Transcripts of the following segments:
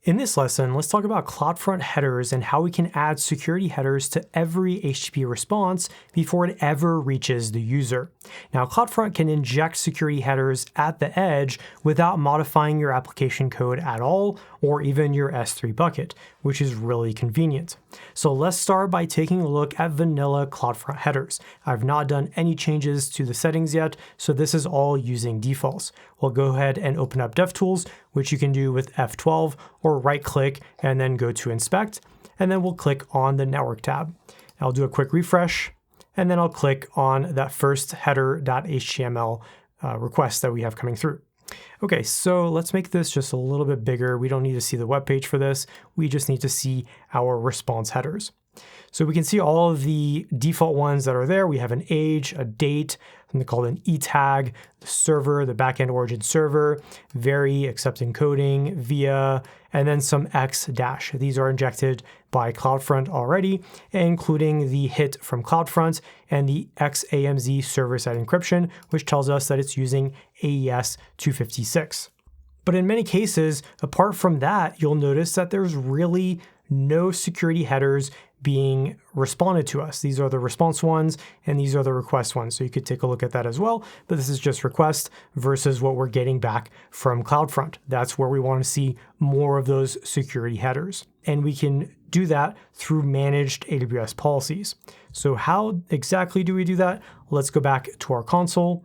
In this lesson, let's talk about CloudFront headers and how we can add security headers to every HTTP response before it ever reaches the user. Now, CloudFront can inject security headers at the edge without modifying your application code at all, or even your S3 bucket, which is really convenient. So let's start by taking a look at vanilla CloudFront headers. I've not done any changes to the settings yet, so this is all using defaults. We'll go ahead and open up DevTools, which you can do with F12 or right click and then go to inspect, and then we'll click on the network tab. I'll do a quick refresh, and then I'll click on that first header.html request that we have coming through. Okay, so let's make this just a little bit bigger. We don't need to see the web page for this. We just need to see our response headers. So we can see all of the default ones that are there. We have an age, a date, something called an e-tag, the server, the backend origin server, vary, accept encoding, via, and then some x dash. These are injected by CloudFront already, including the hit from CloudFront and the XAMZ server-side encryption, which tells us that it's using AES 256. But in many cases, apart from that, you'll notice that there's really no security headers being responded to us. These are the response ones, and these are the request ones. So you could take a look at that as well, but this is just request versus what we're getting back from CloudFront. That's where we want to see more of those security headers. And we can do that through managed AWS policies. So how exactly do we do that? Let's go back to our console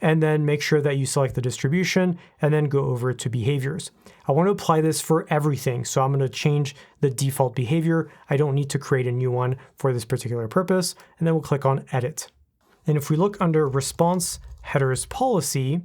and then make sure that you select the distribution and then go over to behaviors. I want to apply this for everything, so I'm going to change the default behavior. I don't need to create a new one for this particular purpose, and then we'll click on Edit. And if we look under Response Headers Policy,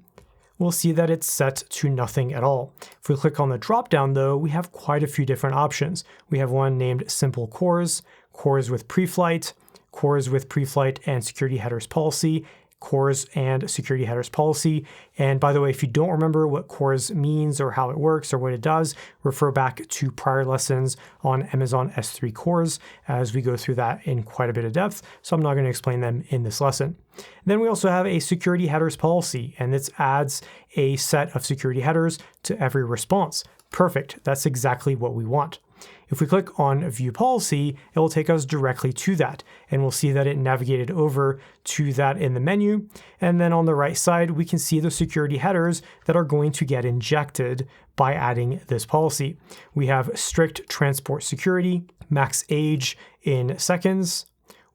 we'll see that it's set to nothing at all. If we click on the dropdown though, we have quite a few different options. We have one named Simple CORS, CORS with Preflight, CORS with Preflight and Security Headers Policy, CORS and Security Headers Policy. And by the way, if you don't remember what CORS means or how it works or what it does, refer back to prior lessons on Amazon S3 CORS as we go through that in quite a bit of depth. So I'm not going to explain them in this lesson. Then we also have a Security Headers Policy, and this adds a set of security headers to every response. Perfect. That's exactly what we want. If we click on View Policy, it will take us directly to that, and we'll see that it navigated over to that in the menu. And then on the right side, we can see the security headers that are going to get injected by adding this policy. We have strict transport security, max age in seconds.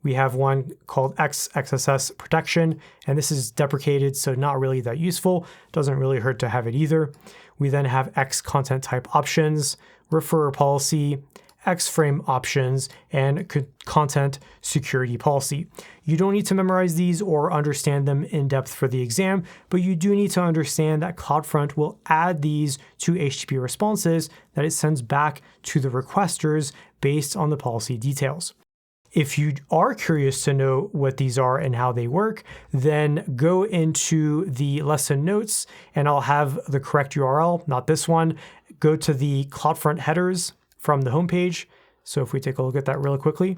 We have one called XSS protection, and this is deprecated, so not really that useful. Doesn't really hurt to have it either. We then have X content type options, referrer policy, X-frame options, and content security policy. You don't need to memorize these or understand them in depth for the exam, but you do need to understand that CloudFront will add these to HTTP responses that it sends back to the requesters based on the policy details. If you are curious to know what these are and how they work, then go into the lesson notes and I'll have the correct URL, not this one. Go to the CloudFront headers from the homepage. So if we take a look at that really quickly,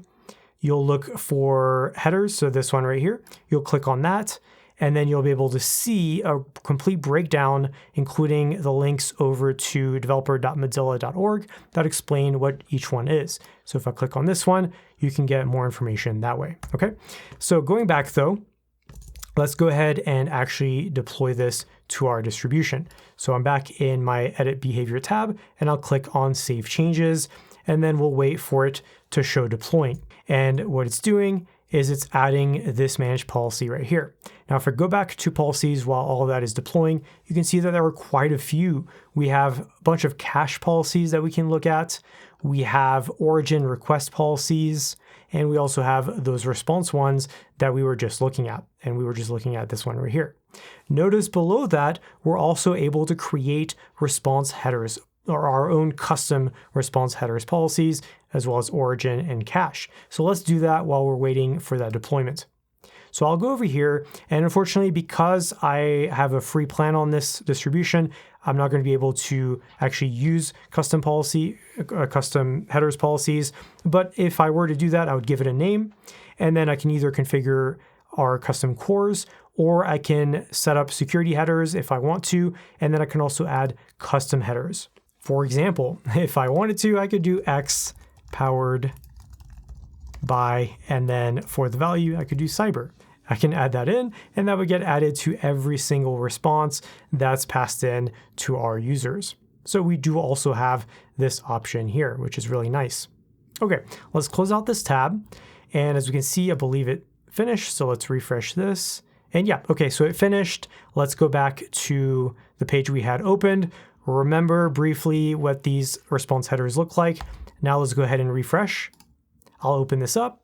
you'll look for headers. So this one right here, you'll click on that, and then you'll be able to see a complete breakdown, including the links over to developer.mozilla.org that explain what each one is. So if I click on this one, you can get more information that way. Okay. So going back though, let's go ahead and actually deploy this to our distribution. So I'm back in my Edit Behavior tab, and I'll click on Save Changes, and then we'll wait for it to show deploying. And what it's doing is it's adding this managed policy right here. Now, if I go back to policies while all of that is deploying, you can see that there are quite a few. We have a bunch of cache policies that we can look at. We have origin request policies, and we also have those response ones that we were just looking at. And we were just looking at this one right here. Notice below that, we're also able to create response headers or our own custom response headers policies, as well as origin and cache. So let's do that while we're waiting for that deployment. So I'll go over here, and unfortunately, because I have a free plan on this distribution, I'm not going to be able to actually use custom headers policies. But if I were to do that, I would give it a name, and then I can either configure our custom cores, or I can set up security headers if I want to, and then I can also add custom headers. For example, if I wanted to, I could do X powered by, and then for the value, I could do cyber. I can add that in, and that would get added to every single response that's passed in to our users. So we do also have this option here, which is really nice. Okay, let's close out this tab. And as we can see, I believe it finished. So let's refresh this. And yeah, okay, so it finished. Let's go back to the page we had opened. Remember briefly what these response headers look like. Now let's go ahead and refresh. I'll open this up.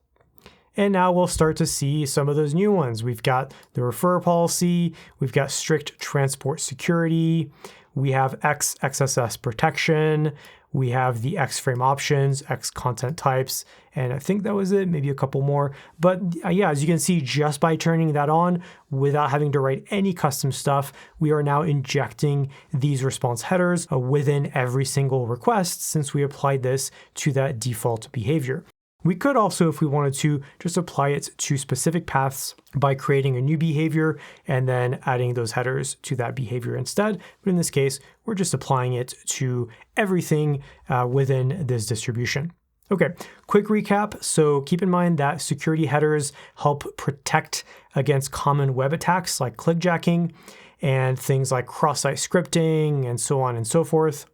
And now we'll start to see some of those new ones. We've got the refer policy, we've got strict transport security, we have X XSS protection, we have the X frame options, X content types, and I think that was it, maybe a couple more. But yeah, as you can see, just by turning that on without having to write any custom stuff, we are now injecting these response headers within every single request since we applied this to that default behavior. We could also, if we wanted to, just apply it to specific paths by creating a new behavior and then adding those headers to that behavior instead. But in this case, we're just applying it to everything within this distribution. Okay, quick recap. So keep in mind that security headers help protect against common web attacks like clickjacking and things like cross-site scripting and so on and so forth.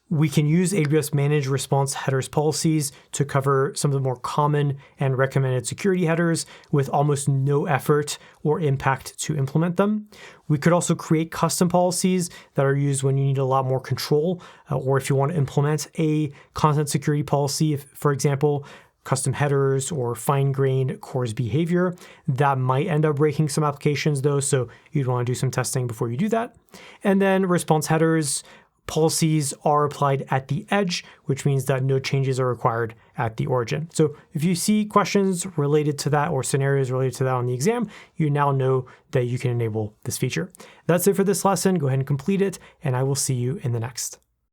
We can use AWS Managed Response Headers policies to cover some of the more common and recommended security headers with almost no effort or impact to implement them. We could also create custom policies that are used when you need a lot more control, or if you want to implement a content security policy, if, for example, custom headers or fine-grained CORS behavior. That might end up breaking some applications though, so you'd want to do some testing before you do that. And then response headers policies are applied at the edge, which means that no changes are required at the origin. So if you see questions related to that or scenarios related to that on the exam, you now know that you can enable this feature. That's it for this lesson. Go ahead and complete it, and I will see you in the next.